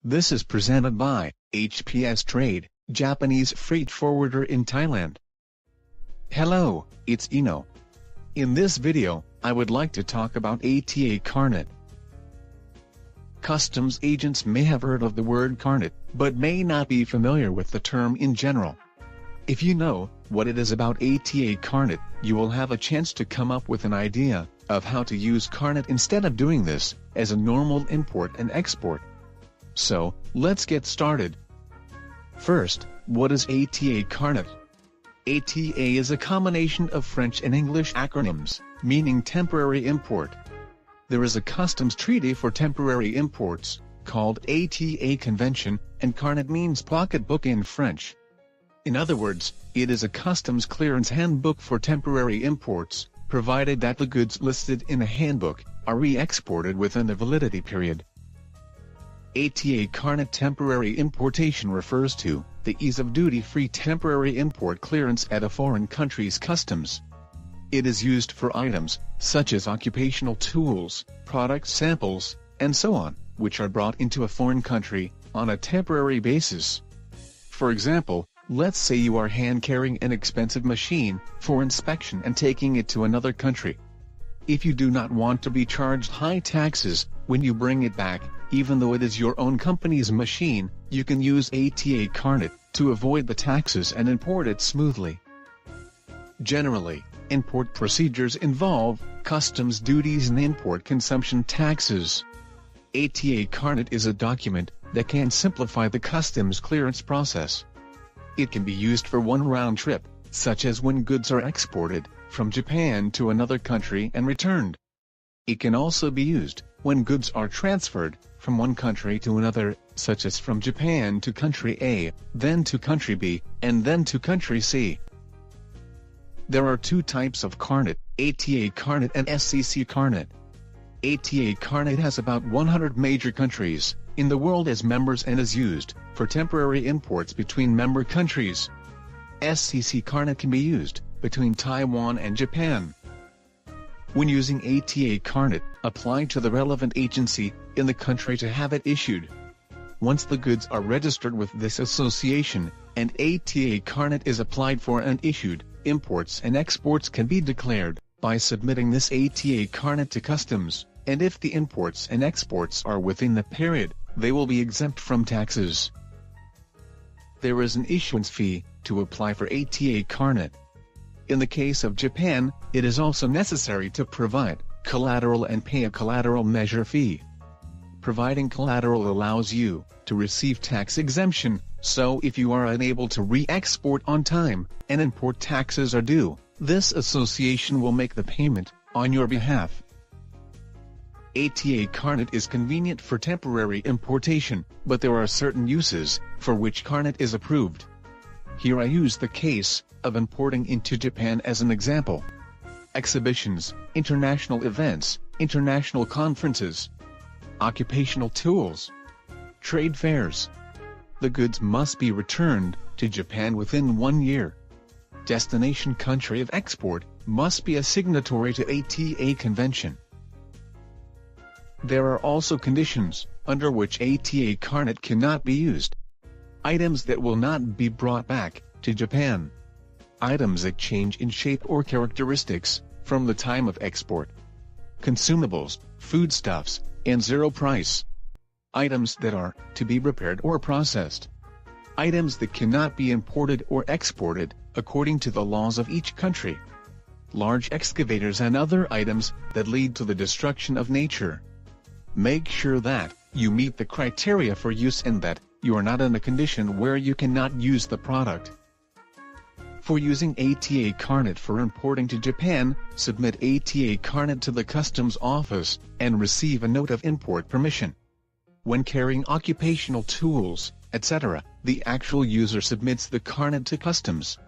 This is presented by HPS Trade, Japanese freight forwarder in Thailand. Hello, it's Ino. In this video, I would like to talk about ATA Carnet. Customs agents may have heard of the word Carnet, but may not be familiar with the term in general. If you know what it is about ATA Carnet, you will have a chance to come up with an idea of how to use Carnet instead of doing this as a normal import and export. So, let's get started. First, what is ATA Carnet? ATA is a combination of French and English acronyms, meaning temporary import. There is a customs treaty for temporary imports, called ATA Convention, and Carnet means pocketbook in French. In other words, it is a customs clearance handbook for temporary imports, provided that the goods listed in the handbook are re-exported within the validity period. ATA Carnet temporary importation refers to the ease of duty-free temporary import clearance at a foreign country's customs. It is used for items such as occupational tools, product samples, and so on, which are brought into a foreign country on a temporary basis. For example, let's say you are hand-carrying an expensive machine for inspection and taking it to another country. If you do not want to be charged high taxes when you bring it back, even though it is your own company's machine, you can use ATA Carnet to avoid the taxes and import it smoothly. Generally, import procedures involve customs duties and import consumption taxes. ATA Carnet is a document that can simplify the customs clearance process. It can be used for one round trip, such as when goods are exported from Japan to another country and returned. It can also be used when goods are transferred from one country to another, such as from Japan to country A, then to country B, and then to country C. There are two types of Carnet, ATA Carnet and SCC Carnet. ATA Carnet has about 100 major countries in the world as members and is used for temporary imports between member countries. SCC Carnet can be used between Taiwan and Japan. When using ATA Carnet, apply to the relevant agency in the country to have it issued. Once the goods are registered with this association, and ATA Carnet is applied for and issued, imports and exports can be declared by submitting this ATA Carnet to customs, and if the imports and exports are within the period, they will be exempt from taxes. There is an issuance fee to apply for ATA Carnet. In the case of Japan, it is also necessary to provide collateral and pay a collateral measure fee. Providing collateral allows you to receive tax exemption, so if you are unable to re-export on time, and import taxes are due, this association will make the payment on your behalf. ATA Carnet is convenient for temporary importation, but there are certain uses for which Carnet is approved. Here I use the case of importing into Japan as an example. Exhibitions, international events, international conferences, occupational tools, trade fairs. The goods must be returned to Japan within 1 year. Destination country of export must be a signatory to ATA Convention. There are also conditions under which ATA Carnet cannot be used. Items that will not be brought back to Japan. Items that change in shape or characteristics from the time of export. Consumables, foodstuffs, and zero price. Items that are to be repaired or processed. Items that cannot be imported or exported according to the laws of each country. Large excavators and other items that lead to the destruction of nature. Make sure that you meet the criteria for use and that you are not in a condition where you cannot use the product. For using ATA Carnet for importing to Japan, submit ATA Carnet to the customs office and receive a note of import permission. When carrying occupational tools, etc., the actual user submits the Carnet to customs.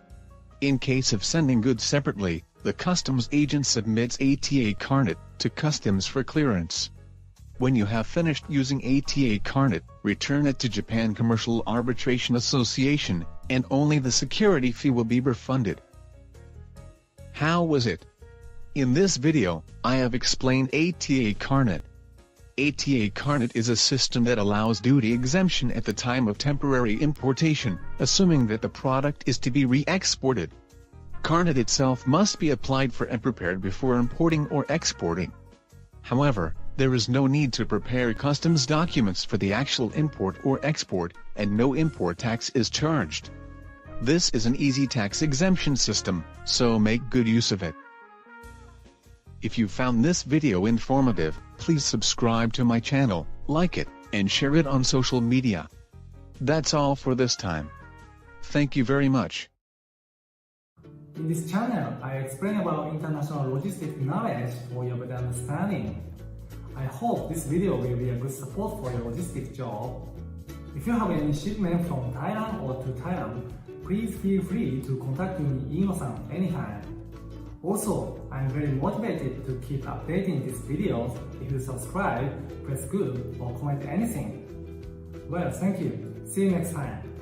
In case of sending goods separately, the customs agent submits ATA Carnet to customs for clearance. When you have finished using ATA Carnet, return it to Japan Commercial Arbitration Association, and only the security fee will be refunded. How was it? In this video, I have explained ATA Carnet. ATA Carnet is a system that allows duty exemption at the time of temporary importation, assuming that the product is to be re-exported. Carnet itself must be applied for and prepared before importing or exporting. However, there is no need to prepare customs documents for the actual import or export, and no import tax is charged. This is an easy tax exemption system, so make good use of it. If you found this video informative, please subscribe to my channel, like it, and share it on social media. That's all for this time. Thank you very much. In this channel, I explain about international logistics knowledge for your better understanding. I hope this video will be a good support for your logistics job. If you have any shipment from Thailand or to Thailand, please feel free to contact me Ino-san anytime. Also, I'm very motivated to keep updating these videos. If you subscribe, press good or comment anything. Well, thank you. See you next time.